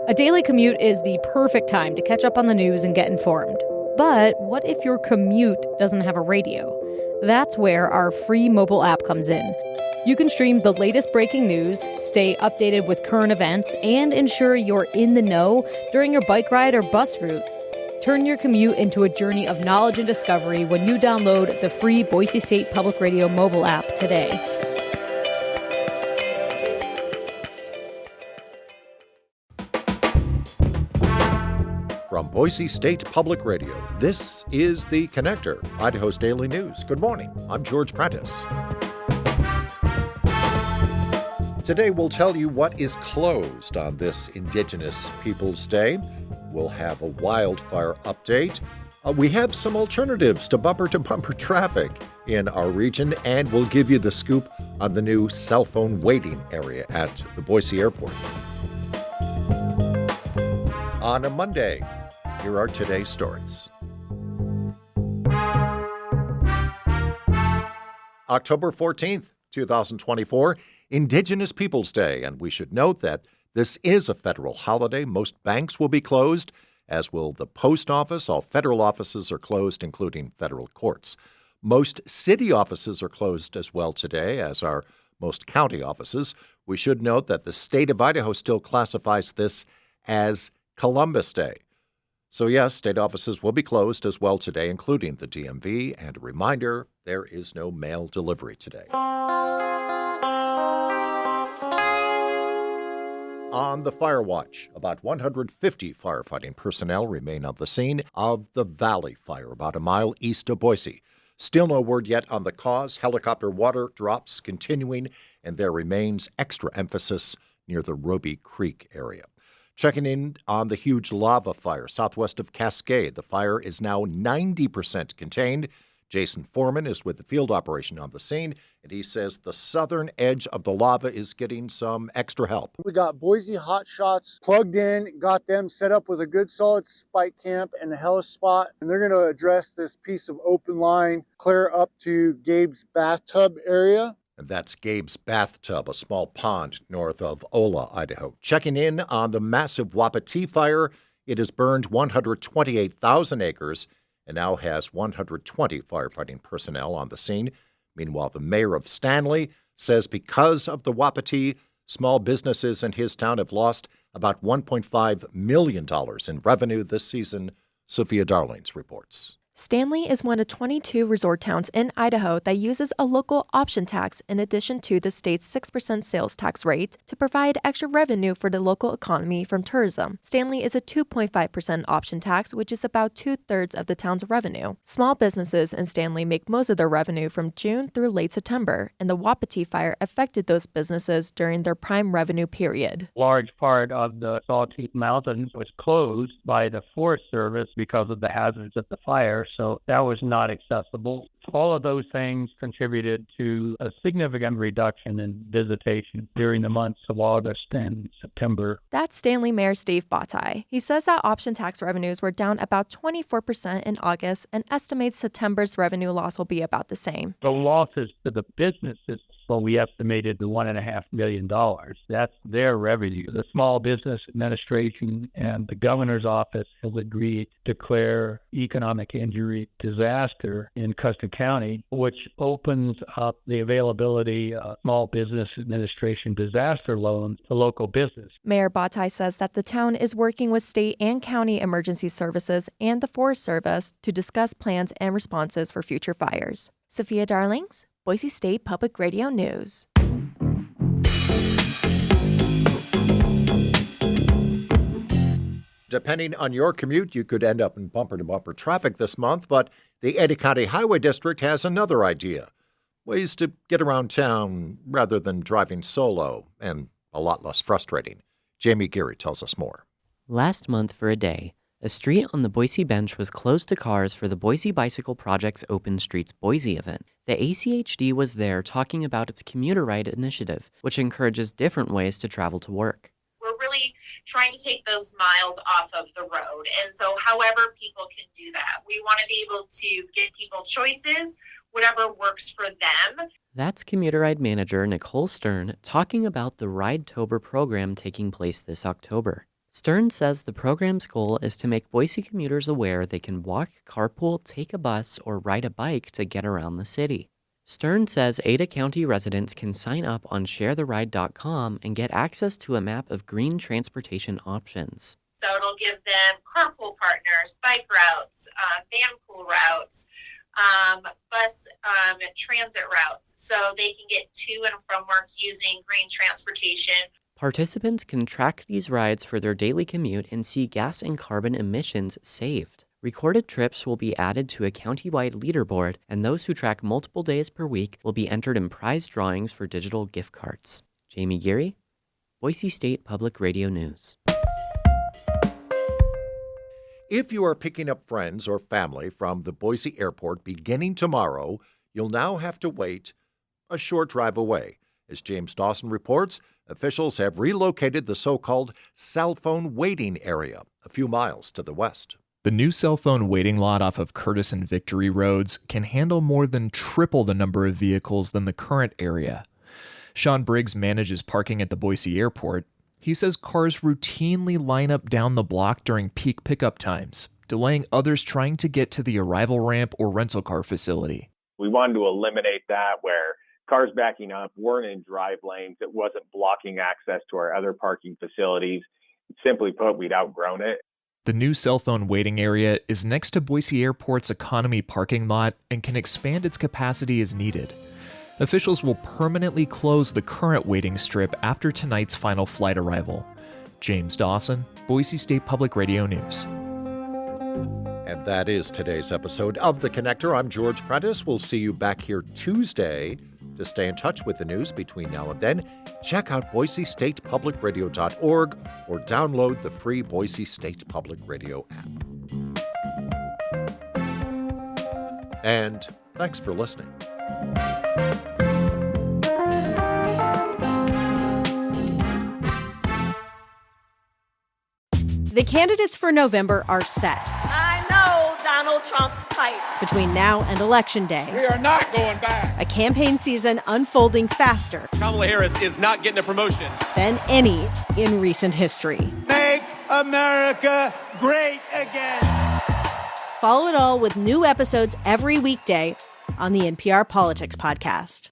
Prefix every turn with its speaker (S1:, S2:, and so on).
S1: A daily commute is the perfect time to catch up on the news and get informed. But what if your commute doesn't have a radio? That's where our free mobile app comes in. You can stream the latest breaking news, stay updated with current events, and ensure you're in the know during your bike ride or bus route. Turn your commute into a journey of knowledge and discovery when you download the free Boise State Public Radio mobile app today.
S2: From Boise State Public Radio, this is The Connector, Idaho's daily news. Good morning. I'm George Prentice. Today we'll tell you what is closed on this Indigenous Peoples Day. We'll have a wildfire update. We have some alternatives to bumper-to-bumper traffic in our region, and we'll give you the scoop on the new cell phone waiting area at the Boise Airport. On a Monday, here are today's stories. October 14th, 2024, Indigenous Peoples Day, and we should note that this is a federal holiday. Most banks will be closed, as will the post office. All federal offices are closed, including federal courts. Most city offices are closed as well today, as are most county offices. We should note that the state of Idaho still classifies this as Columbus Day. So yes, state offices will be closed as well today, including the DMV. And a reminder, there is no mail delivery today. On the fire watch, about 150 firefighting personnel remain on the scene of the Valley Fire, about a mile east of Boise. Still no word yet on the cause. Helicopter water drops continuing, and there remains extra emphasis near the Roby Creek area. Checking in on the huge lava fire southwest of Cascade. The fire is now 90% contained. Jason Foreman is with the field operation on the scene, and he says the southern edge of the lava is getting some extra help.
S3: We got Boise hot shots plugged in, got them set up with a good solid spike camp and a heli spot, and they're going to address this piece of open line clear up to Gabe's bathtub area.
S2: And that's Gabe's Bathtub, a small pond north of Ola, Idaho. Checking in on the massive Wapiti fire, it has burned 128,000 acres and now has 120 firefighting personnel on the scene. Meanwhile, the mayor of Stanley says because of the Wapiti, small businesses in his town have lost about $1.5 million in revenue this season. Sophia Darlings reports.
S4: Stanley is one of 22 resort towns in Idaho that uses a local option tax in addition to the state's 6% sales tax rate to provide extra revenue for the local economy from tourism. Stanley is a 2.5% option tax, which is about 2/3 of the town's revenue. Small businesses in Stanley make most of their revenue from June through late September, and the Wapiti fire affected those businesses during their prime revenue period.
S5: Large part of the Sawtooth Mountains was closed by the Forest Service because of the hazards of the fire. So that was not accessible. All of those things contributed to a significant reduction in visitation during the months of August and September.
S4: That's Stanley Mayor Steve Bottai. He says that option tax revenues were down about 24% in August and estimates September's revenue loss will be about the same.
S5: The losses to the businesses, well, we estimated the $1.5 million. That's their revenue. The Small Business Administration and the governor's office have agreed to declare economic injury disaster in Custer County, which opens up the availability of Small Business Administration disaster loans to local business.
S4: Mayor Bottai says that the town is working with state and county emergency services and the Forest Service to discuss plans and responses for future fires. Sophia Darlings, Boise State Public Radio News.
S2: Depending on your commute, you could end up in bumper-to-bumper traffic this month, but the Eddy County Highway District has another idea. Ways to get around town rather than driving solo, and a lot less frustrating. Jamie Geary tells us more.
S6: Last month for a day, a street on the Boise Bench was closed to cars for the Boise Bicycle Project's Open Streets Boise event. The ACHD was there talking about its commuter ride initiative, which encourages different ways to travel to work.
S7: We're really trying to take those miles off of the road. And so however people can do that, we want to be able to give people choices, whatever works for them.
S6: That's commuter ride manager Nicole Stern talking about the Ride-tober program taking place this October. Stern says the program's goal is to make Boise commuters aware they can walk, carpool, take a bus, or ride a bike to get around the city. Stern says Ada County residents can sign up on sharetheride.com and get access to a map of green transportation options.
S7: So it'll give them carpool partners, bike routes, van pool routes, bus transit routes, so they can get to and from work using green transportation.
S6: Participants can track these rides for their daily commute and see gas and carbon emissions saved. Recorded trips will be added to a county-wide leaderboard, and those who track multiple days per week will be entered in prize drawings for digital gift cards. Jamie Geary, Boise State Public Radio News.
S2: If you are picking up friends or family from the Boise Airport beginning tomorrow, you'll now have to wait a short drive away. As James Dawson reports, officials have relocated the so-called cell phone waiting area a few miles to the west.
S8: The new cell phone waiting lot off of Curtis and Victory roads can handle more than triple the number of vehicles than the current area. Sean Briggs manages parking at the Boise Airport. He says cars routinely line up down the block during peak pickup times, delaying others trying to get to the arrival ramp or rental car facility.
S9: We wanted to eliminate that where cars backing up weren't in drive lanes. It wasn't blocking access to our other parking facilities. Simply put, we'd outgrown it.
S8: The new cell phone waiting area is next to Boise Airport's economy parking lot and can expand its capacity as needed. Officials will permanently close the current waiting strip after tonight's final flight arrival. James Dawson, Boise State Public Radio News.
S2: And that is today's episode of The Connector. I'm George Prentice. We'll see you back here Tuesday. To stay in touch with the news between now and then, check out boisestatepublicradio.org or download the free Boise State Public Radio app. And thanks for listening.
S10: The candidates for November are set.
S11: I know Donald Trump's type.
S10: Between now and Election Day,
S12: we are not going back.
S10: A campaign season unfolding faster.
S12: Kamala Harris is not getting a promotion
S10: Than any in recent history.
S12: Make America great again.
S10: Follow it all with new episodes every weekday on the NPR Politics Podcast.